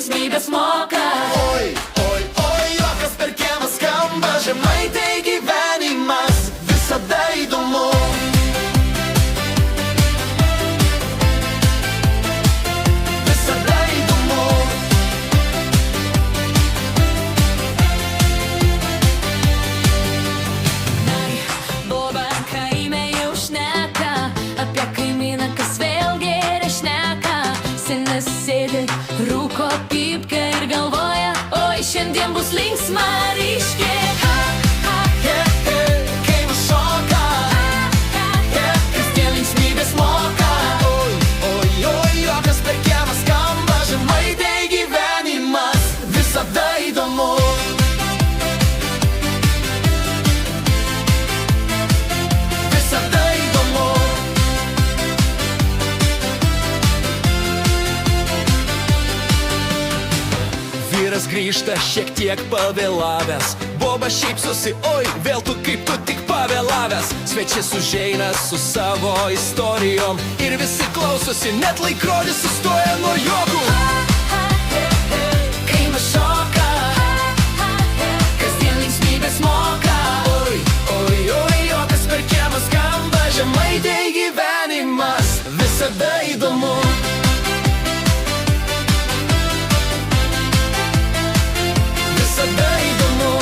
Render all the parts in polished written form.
linksmybės moka. Oi, oi, oi, juokas per kiemą skamba žemai, tai gyvenimas visada įdomu. Visada įdomu. Boba kaime jau šneka apie kaimyną, kas vėl geria šneka. Senas sėdi, rūko pypkę ir galvoja, oi, šiandien bus linksma ryškė. Kaimas šoka, kasdien linksmybės moka. Oi, oi, oi, juokas per kiemą skamba žemai, tai gyvenimas visada įdomu. Visada įdomu. Vyras grįžta šiek tiek pavėlavęs, Boba šypsosi, oi, vėl tu kaip tu tik pavėlavęs. Svečias užeina su savo istorijom ir visi klausosi, net laikrodis sustoja nuo juokų. Kaimas šoka, kasdien linksmybės moka. Oi, oi, oi, juokas per kiemą skamba žemai, tai gyvenimas visada įdomu. Visada įdomu.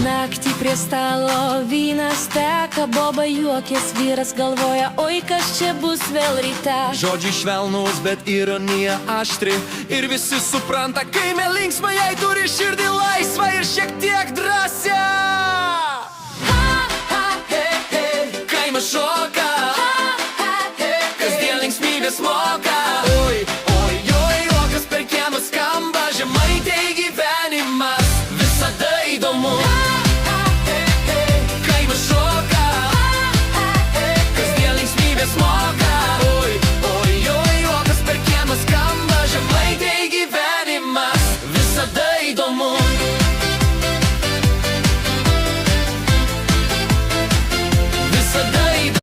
Naktį prie stalo vynas teka, Boba juokės, vyras galvoja, oi, kas čia bus vėl ryte. Žodžiai švelnus, bet ironija aštri, ir visi supranta, kaime linksma, jei turi širdį laisvą ir šiek tiek drąsią. Kaimas šoka, kasdien linksmybės moka.